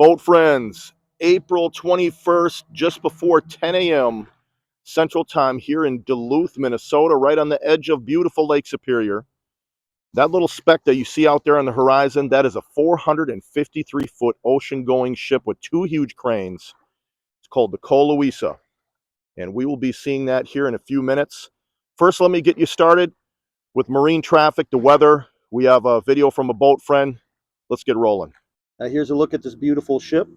Boat friends, April 21st, just before 10 a.m. Central Time here in Duluth, Minnesota, right on the edge of beautiful Lake Superior. That little speck that you see out there on the horizon, that is a 453-foot ocean-going ship with two huge cranes. It's called the COE Luisa, and we will be seeing that here in a few minutes. First, let me get you started with marine traffic, the weather. We have a video from a boat friend. Let's get rolling. Now here's a look at this beautiful ship.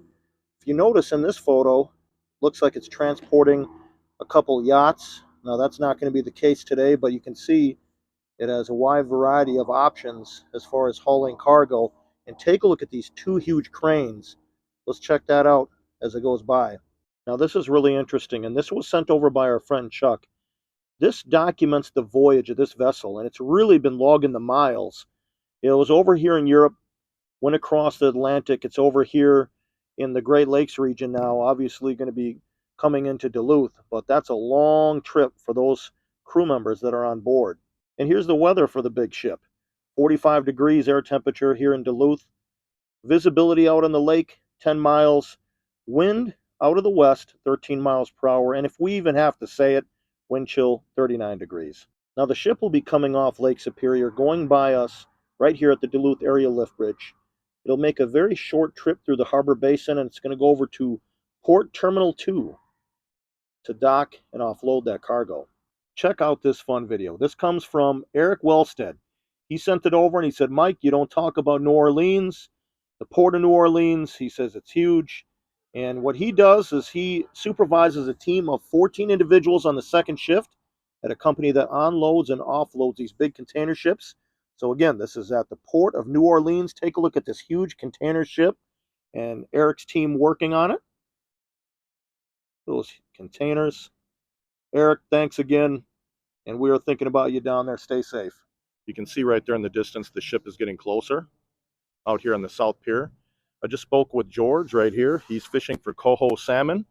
If you notice in this photo, looks like it's transporting a couple yachts. Now that's not going to be the case today, but you can see it has a wide variety of options as far as hauling cargo. And take a look at these two huge cranes. Let's check that out as it goes by. Now this is really interesting, and this was sent over by our friend Chuck. This documents the voyage of this vessel, and it's really been logging the miles. It was over here in Europe, went across the Atlantic. It's over here in the Great Lakes region now, obviously going to be coming into Duluth, but that's a long trip for those crew members that are on board. And here's the weather for the big ship. 45 degrees air temperature here in Duluth. Visibility out on the lake, 10 miles. Wind out of the west, 13 miles per hour. And if we even have to say it, wind chill, 39 degrees. Now the ship will be coming off Lake Superior, going by us right here at the Duluth Area Lift Bridge. It'll make a very short trip through the harbor basin, and it's going to go over to Port Terminal 2 to dock and offload that cargo. Check out this fun video. This comes from Eric Wellstead. He sent it over and he said, Mike, you don't talk about New Orleans, the port of New Orleans. He says it's huge. And what he does is he supervises a team of 14 individuals on the second shift at a company that unloads and offloads these big container ships. So again, this is at the port of New Orleans. Take a look at this huge container ship and Eric's team working on it. Those containers. Eric, thanks again. And we are thinking about you down there. Stay safe. You can see right there in the distance, the ship is getting closer out here on the South Pier. I just spoke with George right here. He's fishing for coho salmon.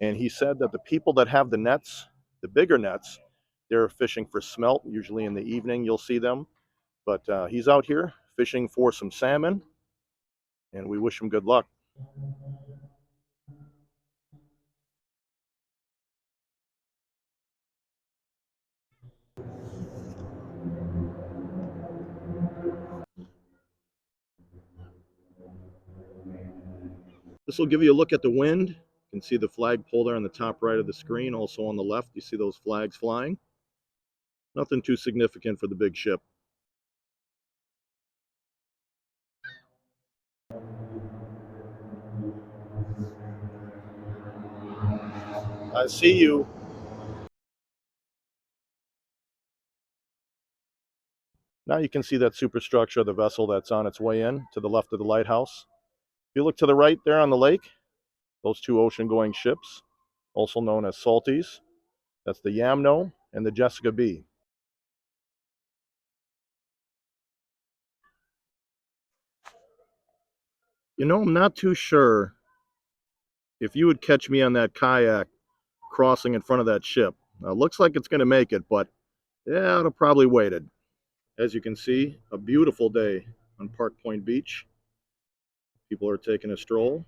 And he said that the people that have the nets, the bigger nets, they're fishing for smelt. Usually in the evening, you'll see them. But he's out here fishing for some salmon, and we wish him good luck. This will give you a look at the wind. You can see the flagpole there on the top right of the screen. Also on the left, you see those flags flying. Nothing too significant for the big ship. I see you. Now you can see that superstructure of the vessel that's on its way in to the left of the lighthouse. If you look to the right there on the lake, those two ocean-going ships, also known as Salties, that's the Yamno and the Jessica B. You know, I'm not too sure if you would catch me on that kayak crossing in front of that ship. Now, it looks like it's going to make it, but yeah, it'll probably wait it. As you can see, a beautiful day on Park Point Beach. People are taking a stroll.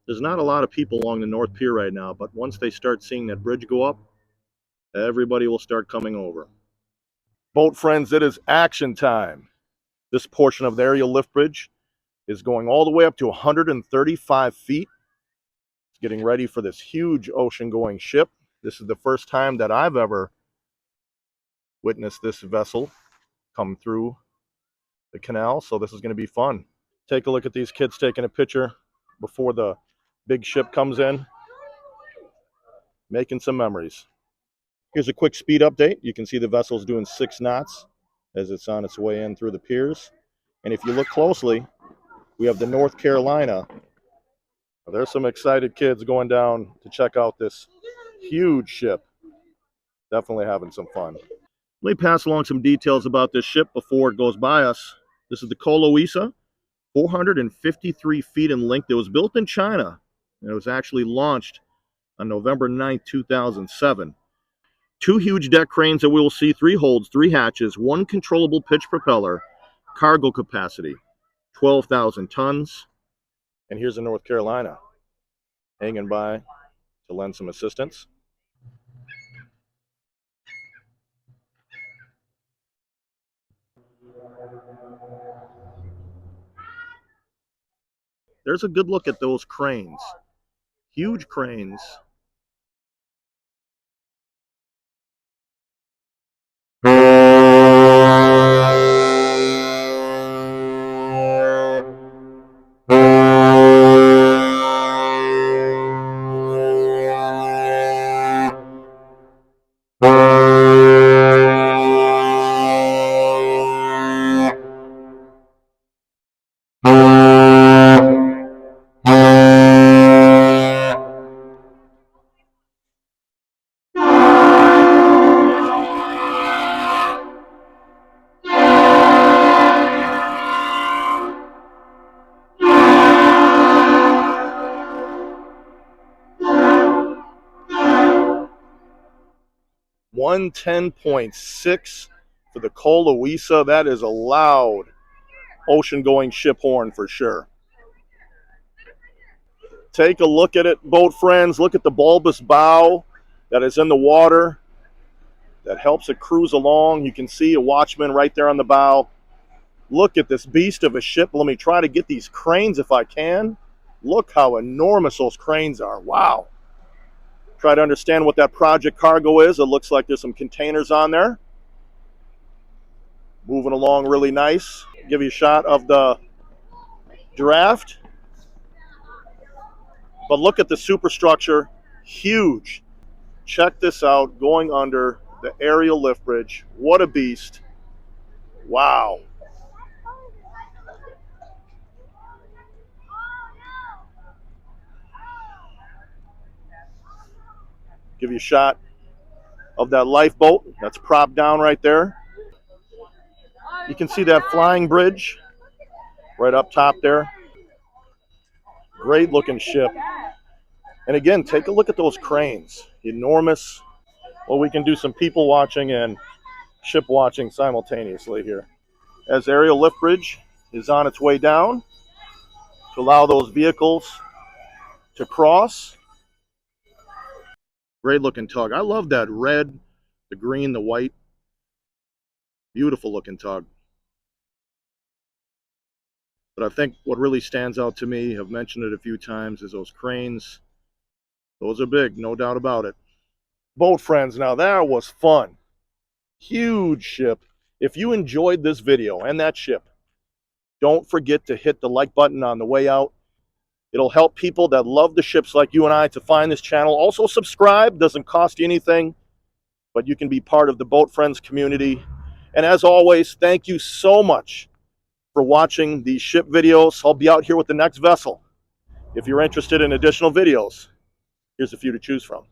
There's not a lot of people along the North Pier right now, but once they start seeing that bridge go up, everybody will start coming over. Boat friends, it is action time. This portion of the aerial lift bridge is going all the way up to 135 feet. It's getting ready for this huge ocean-going ship. This is the first time that I've ever witnessed this vessel come through the canal, so this is going to be fun. Take a look at these kids taking a picture before the big ship comes in, making some memories. Here's a quick speed update. You can see the vessel's doing 6 knots as it's on its way in through the piers. And if you look closely, we have the North Carolina. There's some excited kids going down to check out this huge ship. Definitely having some fun. Let me pass along some details about this ship before it goes by us. This is the COE Luisa, 453 feet in length. It was built in China, and it was actually launched on November 9th, 2007. 2 huge deck cranes that we will see, 3 holds, 3 hatches, 1 controllable pitch propeller, cargo capacity, 12,000 tons. And here's the North Carolina hanging by to lend some assistance. There's a good look at those cranes. Huge cranes. $110.6 for the COE Luisa. That is a loud ocean-going ship horn for sure. Take a look at it, boat friends. Look at the bulbous bow that is in the water that helps it cruise along. You can see a watchman right there on the bow. Look at this beast of a ship. Let me try to get these cranes if I can. Look how enormous those cranes are. Wow. Try to understand what that project cargo is. It looks like there's some containers on there. Moving along really nice. Give you a shot of the draft. But look at the superstructure. Huge. Check this out, going under the aerial lift bridge. What a beast. Wow. Give you a shot of that lifeboat that's propped down right there. You can see that flying bridge right up top there. Great looking ship. And again, take a look at those cranes. Enormous. Well, we can do some people watching and ship watching simultaneously here. As aerial lift bridge is on its way down to allow those vehicles to cross. Great looking tug. I love that red, the green, the white. Beautiful looking tug. But I think what really stands out to me, I've mentioned it a few times, is those cranes. Those are big, no doubt about it. Boat friends, now that was fun. Huge ship. If you enjoyed this video and that ship, don't forget to hit the like button on the way out. It'll help people that love the ships like you and I to find this channel. Also subscribe, doesn't cost you anything, but you can be part of the Boat Friends community. And as always, thank you so much for watching these ship videos. I'll be out here with the next vessel. If you're interested in additional videos, here's a few to choose from.